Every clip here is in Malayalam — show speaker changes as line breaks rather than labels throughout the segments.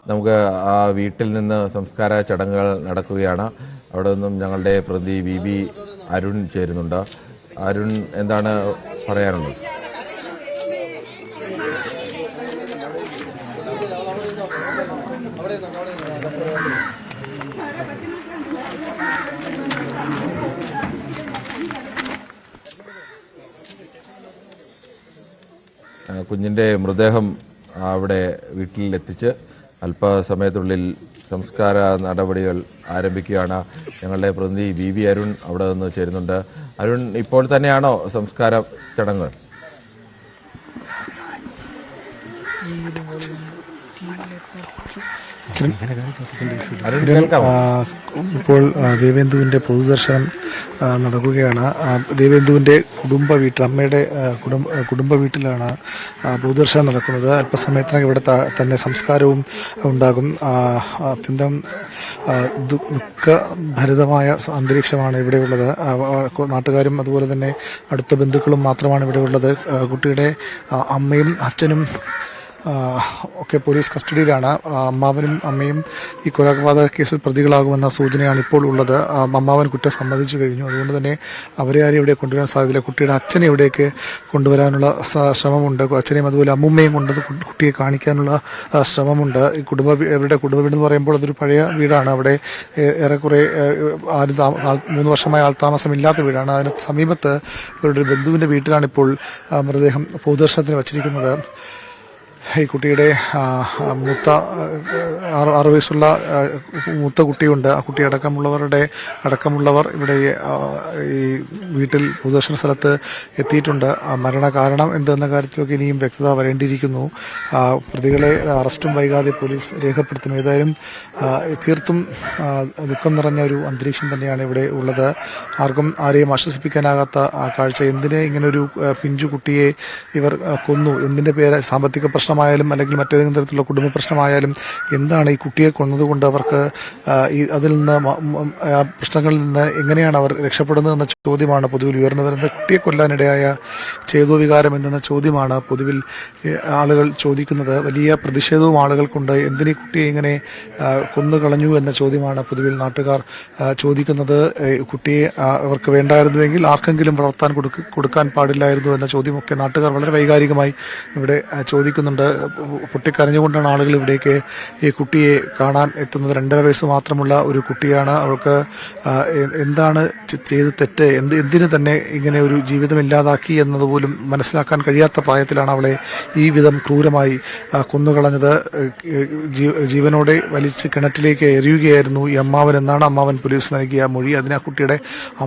നമുക്ക് ആ വീട്ടിൽ നിന്ന് സംസ്കാര ചടങ്ങുകൾ നടക്കുകയാണ്. അവിടെ നിന്നും ഞങ്ങളുടെ പ്രതി VV അരുൺ ചേരുന്നുണ്ട്. അരുൺ, എന്താണ് പറയാനുള്ളത്? കുഞ്ഞിൻ്റെ മൃതദേഹം അവിടെ വീട്ടിലെത്തിച്ച് അല്പസമയത്തുള്ളിൽ സംസ്കാര നടപടികൾ ആരംഭിക്കുകയാണ്. ഞങ്ങളുടെ പ്രതിനിധി VV അരുൺ അവിടെ നിന്ന് ചേരുന്നുണ്ട്. അരുൺ, ഇപ്പോൾ തന്നെയാണോ സംസ്കാര ചടങ്ങുകൾ?
ഇപ്പോൾ ദേവേന്ദുവിൻ്റെ പൊതുദർശനം നടക്കുകയാണ്. ദേവേന്ദുവിൻ്റെ അമ്മയുടെ കുടുംബ വീട്ടിലാണ് പൊതുദർശനം നടക്കുന്നത്. അല്പസമയത്തിനകം ഇവിടെ തന്നെ സംസ്കാരവും ഉണ്ടാകും. അത്യന്തം ദുഃഖഭരിതമായ അന്തരീക്ഷമാണ് ഇവിടെയുള്ളത്. നാട്ടുകാരും അതുപോലെ തന്നെ അടുത്ത ബന്ധുക്കളും മാത്രമാണ് ഇവിടെ ഉള്ളത്. കുട്ടിയുടെ അമ്മയും അച്ഛനും ഒക്കെ പോലീസ് കസ്റ്റഡിയിലാണ്. അമ്മാവനും അമ്മയും ഈ കൊലപാതക കേസിൽ പ്രതികളാകുമെന്ന സൂചനയാണ് ഇപ്പോൾ ഉള്ളത്. അമ്മാവൻ കുറ്റം സമ്മതിച്ചു കഴിഞ്ഞു. അതുകൊണ്ട് തന്നെ അവരെ ആരും ഇവിടെ കൊണ്ടുവരാൻ സാധ്യതയില്ല. കുട്ടിയുടെ അച്ഛനെ ഇവിടേക്ക് കൊണ്ടുവരാനുള്ള ശ്രമമുണ്ട്. അച്ഛനെയും അതുപോലെ അമ്മുമ്മയും കൊണ്ട് കുട്ടിയെ കാണിക്കാനുള്ള ശ്രമമുണ്ട്. ഈ ഇവരുടെ കുടുംബ വീട് എന്ന് പറയുമ്പോൾ അതൊരു പഴയ വീടാണ്. അവിടെ ഏറെക്കുറെ 3 വർഷമായി ആൾതാമസമില്ലാത്ത വീടാണ്. അതിന് സമീപത്ത് ഇവരുടെ ഒരു ബന്ധുവിൻ്റെ വീട്ടിലാണ് ഇപ്പോൾ മൃതദേഹം പൊതുദർശനത്തിന് വച്ചിരിക്കുന്നത്. ഈ കുട്ടിയുടെ മൂത്ത 6 വയസ്സുള്ള മൂത്ത കുട്ടിയുണ്ട്. ആ കുട്ടി അടക്കമുള്ളവർ ഇവിടെ ഈ വീട്ടിൽ പൊതുദർശന സ്ഥലത്ത് എത്തിയിട്ടുണ്ട്. മരണ കാരണം എന്തെന്ന കാര്യത്തിലൊക്കെ ഇനിയും വ്യക്തത വരേണ്ടിയിരിക്കുന്നു. പ്രതികളെ അറസ്റ്റും വൈകാതെ പോലീസ് രേഖപ്പെടുത്തും. ഏതായാലും തീർത്തും ദുഃഖം നിറഞ്ഞ ഒരു അന്തരീക്ഷം തന്നെയാണ് ഇവിടെ ഉള്ളത്. ആരെയും ആശ്വസിപ്പിക്കാനാകാത്ത കാഴ്ച. എന്തിനെ ഇങ്ങനൊരു പിഞ്ചു കുട്ടിയെ ഇവർ കൊന്നു? എന്തിന്റെ പേര്? സാമ്പത്തിക പ്രശ്നമായാലും അല്ലെങ്കിൽ മറ്റേതെങ്കിലും തരത്തിലുള്ള കുടുംബ പ്രശ്നമായാലും എന്താണ് ഈ കുട്ടിയെ കൊന്നതുകൊണ്ട് അവർക്ക് അതിൽ നിന്ന് ആ പ്രശ്നങ്ങളിൽ നിന്ന് എങ്ങനെയാണ് അവർ രക്ഷപ്പെടുന്നത് എന്ന ചോദ്യമാണ് പൊതുവിൽ ഉയർന്നു വരുന്നത്. കുട്ടിയെ കൊല്ലാനിടയായ ചേതോവികാരം എന്ന ചോദ്യമാണ് പൊതുവിൽ ആളുകൾ ചോദിക്കുന്നത്. വലിയ പ്രതിഷേധവും ആളുകൾക്കുണ്ട്. എന്തിനീ കുട്ടിയെ ഇങ്ങനെ കൊന്നുകളഞ്ഞു എന്ന ചോദ്യമാണ് പൊതുവിൽ നാട്ടുകാർ ചോദിക്കുന്നത്. കുട്ടിയെ അവർക്ക് വേണ്ടായിരുന്നുവെങ്കിൽ ആർക്കെങ്കിലും വളർത്താൻ കൊടുക്കാൻ പാടില്ലായിരുന്നു എന്ന ചോദ്യമൊക്കെ നാട്ടുകാർ വളരെ വൈകാരികമായി ഇവിടെ ചോദിക്കുന്നുണ്ട്. പൊട്ടിക്കരഞ്ഞുകൊണ്ടാണ് ആളുകൾ ഇവിടേക്ക് ഈ കുട്ടിയെ കാണാൻ എത്തുന്നത്. 2.5 വയസ്സ് മാത്രമുള്ള ഒരു കുട്ടിയാണ്. അവൾക്ക് എന്താണ് ചെയ്ത് തെറ്റ്, എന്തിനു തന്നെ ഇങ്ങനെ ഒരു ജീവിതം ഇല്ലാതാക്കി എന്നതുപോലും മനസ്സിലാക്കാൻ കഴിയാത്ത പ്രായത്തിലാണ് അവളെ ഈ വിധം ക്രൂരമായി കൊന്നുകളഞ്ഞത്. ജീവനോടെ വലിച്ച് കിണറ്റിലേക്ക് എറിയുകയായിരുന്നു ഈ അമ്മാവൻ എന്നാണ് അമ്മാവൻ പോലീസ് നൽകിയ മൊഴി. അതിന് ആ കുട്ടിയുടെ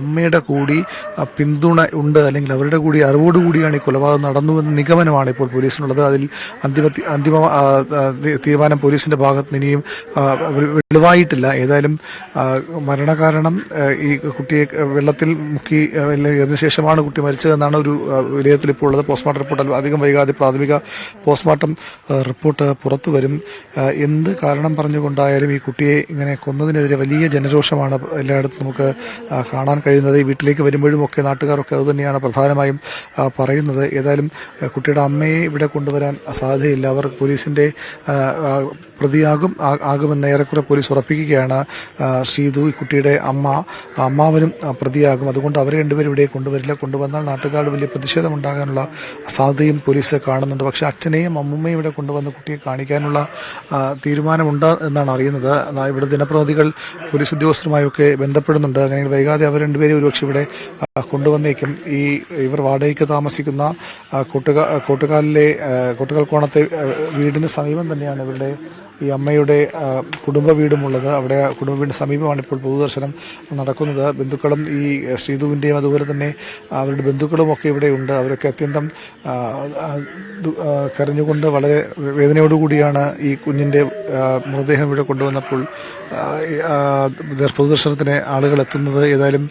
അമ്മയുടെ കൂടി പിന്തുണ ഉണ്ട്, അല്ലെങ്കിൽ അവരുടെ കൂടി അറിവോടുകൂടിയാണ് ഈ കൊലപാതകം നടന്നുവെന്ന നിഗമനമാണ് ഇപ്പോൾ പോലീസിനുള്ളത്. അതിൽ അന്തിമ തീരുമാനം പോലീസിന്റെ ഭാഗത്ത് ഇനിയും വെളിവായിട്ടില്ല. ഏതായാലും മരണകാരണം ഈ കുട്ടിയെ വെള്ളത്തിൽ മുക്കി എറിഞ്ഞ ശേഷമാണ് കുട്ടി മരിച്ചതെന്നാണ് ഒരു വിലയിരുത്തൽ ഇപ്പോൾ ഉള്ളത്. പോസ്റ്റ്മോർട്ടം റിപ്പോർട്ട് അധികം വൈകാതെ പ്രാഥമിക പോസ്റ്റ്മോർട്ടം റിപ്പോർട്ട് പുറത്തു വരും. എന്ത് കാരണം പറഞ്ഞുകൊണ്ടായാലും ഈ കുട്ടിയെ ഇങ്ങനെ കൊന്നതിനെതിരെ വലിയ ജനരോഷമാണ് എല്ലായിടത്തും നമുക്ക് കാണാൻ കഴിയുന്നത്. ഈ വീട്ടിലേക്ക് വരുമ്പോഴും ഒക്കെ നാട്ടുകാരൊക്കെ അതുതന്നെയാണ് പ്രധാനമായും പറയുന്നത്. ഏതായാലും കുട്ടിയുടെ അമ്മയെ ഇവിടെ കൊണ്ടുവരാൻ സാധ്യതയില്ല. അവർ പോലീസിന്റെ ആകുമെന്ന് ഏറെക്കുറെ പോലീസ് ഉറപ്പിക്കുകയാണ്. ശ്രീതു, ഈ കുട്ടിയുടെ അമ്മാവനും പ്രതിയാകും. അതുകൊണ്ട് അവരെ രണ്ടുപേരും ഇവിടെ കൊണ്ടുവന്നാൽ നാട്ടുകാരുടെ വലിയ പ്രതിഷേധം ഉണ്ടാകാനുള്ള സാധ്യതയും പോലീസ് കാണുന്നുണ്ട്. പക്ഷെ അച്ഛനെയും അമ്മുമ്മയും ഇവിടെ കൊണ്ടുവന്ന് കുട്ടിയെ കാണിക്കാനുള്ള തീരുമാനമുണ്ട് എന്നാണ് അറിയുന്നത്. ഇവിടെ ദിനപ്രതിനിധികൾ പോലീസ് ഉദ്യോഗസ്ഥരുമായൊക്കെ ബന്ധപ്പെടുന്നുണ്ട്. അങ്ങനെ വൈകാതെ അവർ രണ്ടുപേരും ഒരുപക്ഷെ ഇവിടെ കൊണ്ടുവന്നേക്കും. ഇവർ വാടകയ്ക്ക് താമസിക്കുന്ന കോട്ടുകാൽ കോണത്തെ വീടിന് സമീപം തന്നെയാണ് ഇവരുടെ ഈ അമ്മയുടെ കുടുംബ വീടുമുള്ളത്. അവിടെ കുടുംബ വീടിന് സമീപമാണ് ഇപ്പോൾ പൊതുദർശനം നടക്കുന്നത്. ബന്ധുക്കളും ഈ ശ്രീതുവിൻ്റെയും അതുപോലെ തന്നെ അവരുടെ ബന്ധുക്കളും ഒക്കെ ഇവിടെ ഉണ്ട്. അവരൊക്കെ അത്യന്തം കരഞ്ഞുകൊണ്ട് വളരെ വേദനയോടുകൂടിയാണ് ഈ കുഞ്ഞിൻ്റെ മൃതദേഹം ഇവിടെ കൊണ്ടുവന്നപ്പോൾ പൊതുദർശനത്തിന് ആളുകൾ എത്തുന്നത്. ഏതായാലും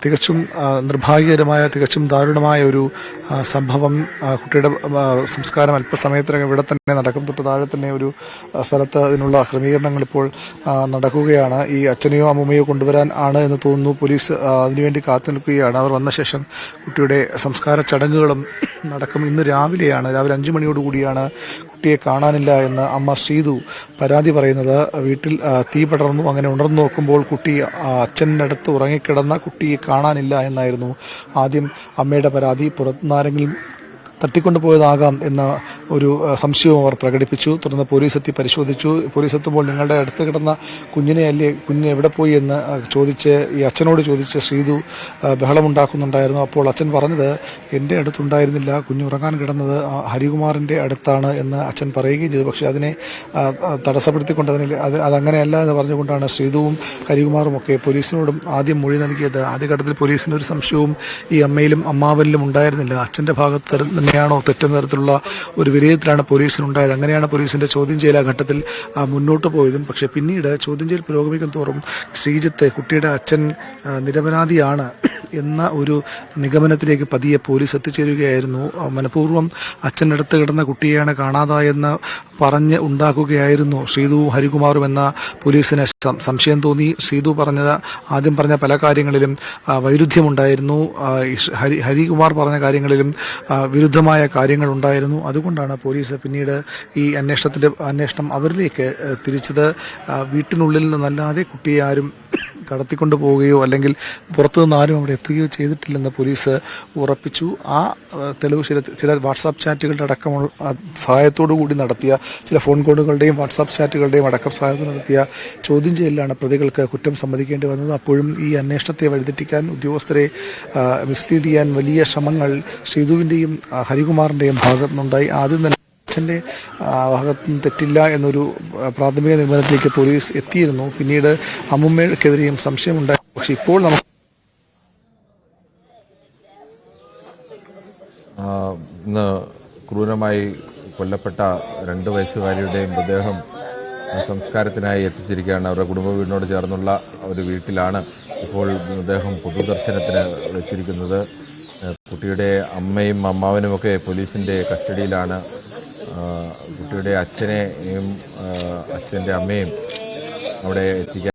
തികച്ചും നിർഭാഗ്യകരമായ, തികച്ചും ദാരുണമായ ഒരു സംഭവം. കുട്ടിയുടെ സംസ്കാരം അല്പസമയത്തിനകം ഇവിടെ തന്നെ നടക്കും. തൊട്ട് താഴെ തന്നെ ഒരു സ്ഥലത്ത് അതിനുള്ള ക്രമീകരണങ്ങൾ ഇപ്പോൾ നടക്കുകയാണ്. ഈ അച്ഛനെയോ അമ്മൂമ്മയോ കൊണ്ടുവരാൻ ആണ് എന്ന് തോന്നുന്നു. പോലീസ് അതിനുവേണ്ടി കാത്തു നിൽക്കുകയാണ്. അവർ വന്ന ശേഷം കുട്ടിയുടെ സംസ്കാര ചടങ്ങുകളും നടക്കും. ഇന്ന് രാവിലെ 5 മണിയോടുകൂടിയാണ് കുട്ടിയെ കാണാനില്ല എന്ന് അമ്മ ശ്രീതു പരാതി പറയുന്നത്. വീട്ടിൽ തീ പടർന്നു. അങ്ങനെ ഉണർന്നു നോക്കുമ്പോൾ കുട്ടി അച്ഛനടുത്ത് ഉറങ്ങിക്കിടന്ന കുട്ടിയെ കാണാനില്ല എന്നായിരുന്നു ആദ്യം അമ്മയുടെ പരാതി. പുറത്തുനിന്നാരെങ്കിലും തട്ടിക്കൊണ്ടുപോയതാകാം എന്ന ഒരു സംശയവും അവർ പ്രകടിപ്പിച്ചു. തുടർന്ന് പോലീസ് എത്തി പരിശോധിച്ചു. പോലീസ് എത്തുമ്പോൾ നിങ്ങളുടെ അടുത്ത് കിടന്ന കുഞ്ഞിനെയല്ലേ, കുഞ്ഞ് എവിടെ പോയി എന്ന് ഈ അച്ഛനോട് ചോദിച്ച് ശ്രീതു ബഹളമുണ്ടാക്കുന്നുണ്ടായിരുന്നു. അപ്പോൾ അച്ഛൻ പറഞ്ഞത് എൻ്റെ അടുത്തുണ്ടായിരുന്നില്ല, കുഞ്ഞ് ഉറങ്ങാൻ കിടന്നത് ഹരികുമാറിൻ്റെ അടുത്താണ് എന്ന് അച്ഛൻ പറയുകയും ചെയ്തു. പക്ഷേ അതിനെ തടസ്സപ്പെടുത്തിക്കൊണ്ട് അതങ്ങനെയല്ല എന്ന് പറഞ്ഞുകൊണ്ടാണ് ശ്രീതുവും ഹരികുമാറും ഒക്കെ പോലീസിനോടും ആദ്യം മൊഴി നൽകിയത്. ആദ്യഘട്ടത്തിൽ പോലീസിനൊരു സംശയവും ഈ അമ്മയിലും അമ്മാവനിലും ഉണ്ടായിരുന്നില്ല. അച്ഛൻ്റെ ഭാഗത്ത് തന്നെയാണോ തെറ്റുന്ന തരത്തിലുള്ള ഒരു വിലയിരുത്തലാണ് പോലീസിനുണ്ടായത്. അങ്ങനെയാണ് പോലീസിന്റെ ചോദ്യം ചെയ്യൽ ഘട്ടത്തിൽ മുന്നോട്ട് പോയതും. പക്ഷേ പിന്നീട് ചോദ്യം ചെയ്യൽ പുരോഗമിക്കും തോറും ശ്രീജിത്ത് കുട്ടിയുടെ അച്ഛൻ നിരപരാധിയാണ് എന്ന ഒരു നിഗമനത്തിലേക്ക് പതിയെ പോലീസ് എത്തിച്ചേരുകയായിരുന്നു. മനഃപൂർവ്വം അച്ഛനടുത്ത് കിടന്ന കുട്ടിയെയാണ് കാണാതായെന്ന് പറഞ്ഞ് ഉണ്ടാക്കുകയായിരുന്നു ശ്രീതുവും ഹരികുമാറും എന്ന പോലീസിന് സംശയം തോന്നി. ശ്രീതു ആദ്യം പറഞ്ഞ പല കാര്യങ്ങളിലും വൈരുദ്ധ്യമുണ്ടായിരുന്നു. ഹരികുമാർ പറഞ്ഞ കാര്യങ്ങളിലും വിരുദ്ധമായ കാര്യങ്ങൾ ഉണ്ടായിരുന്നു. അതുകൊണ്ടാണ് പോലീസ് പിന്നീട് ഈ അന്വേഷണം അവരിലേക്ക് തിരിച്ചത്. വീട്ടിനുള്ളിൽ നിന്നല്ലാതെ കുട്ടിയെ ആരും കടത്തിക്കൊണ്ടു പോവുകയോ അല്ലെങ്കിൽ പുറത്തുനിന്ന് ആരും അവിടെ എത്തുകയോ ചെയ്തിട്ടില്ലെന്ന് പോലീസ് ഉറപ്പിച്ചു. ആ തെളിവ് ചില വാട്സാപ്പ് ചാറ്റുകളുടെ അടക്കമുള്ള സഹായത്തോടു കൂടി നടത്തിയ ചില ഫോൺ കോളുകളുടെയും വാട്സാപ്പ് ചാറ്റുകളുടെയും അടക്കം സഹായത്തോടെ നടത്തിയ ചോദ്യം ചെയ്യലിലാണ് പ്രതികൾക്ക് കുറ്റം സമ്മതിക്കേണ്ടി വന്നത്. അപ്പോഴും ഈ അന്വേഷണത്തെ വഴിതെറ്റിക്കാൻ, ഉദ്യോഗസ്ഥരെ മിസ്ലീഡ് ചെയ്യാൻ വലിയ ശ്രമങ്ങൾ ശ്രീതുവിൻ്റെയും ഹരികുമാറിൻ്റെയും ഭാഗത്തുനിന്നുണ്ടായി. ആദ്യം തന്നെ അച്ഛൻ്റെ ഭാഗത്തുനിന്ന് തെറ്റില്ല എന്നൊരു പ്രാഥമിക നിഗമനത്തിലേക്ക് പോലീസ് എത്തിയിരുന്നു. പിന്നീട് അമ്മുമ്മയ്ക്കെതിരെയും സംശയമുണ്ടായി. പക്ഷെ ഇപ്പോൾ
ഇന്ന് ക്രൂരമായി കൊല്ലപ്പെട്ട 2 വയസ്സുകാരിയുടെയും മൃതദേഹം സംസ്കാരത്തിനായി എത്തിച്ചിരിക്കുകയാണ്. അവരുടെ കുടുംബ വീടിനോട് ചേർന്നുള്ള ഒരു വീട്ടിലാണ് ഇപ്പോൾ മൃതദേഹം പൊതുദർശനത്തിന് വെച്ചിരിക്കുന്നത്. കുട്ടിയുടെ അമ്മയും അമ്മാവനുമൊക്കെ പോലീസിൻ്റെ കസ്റ്റഡിയിലാണ്. കുട്ടിയുടെ അച്ഛനെയും അച്ഛൻ്റെ അമ്മയും അവിടെ എത്തിക്കാൻ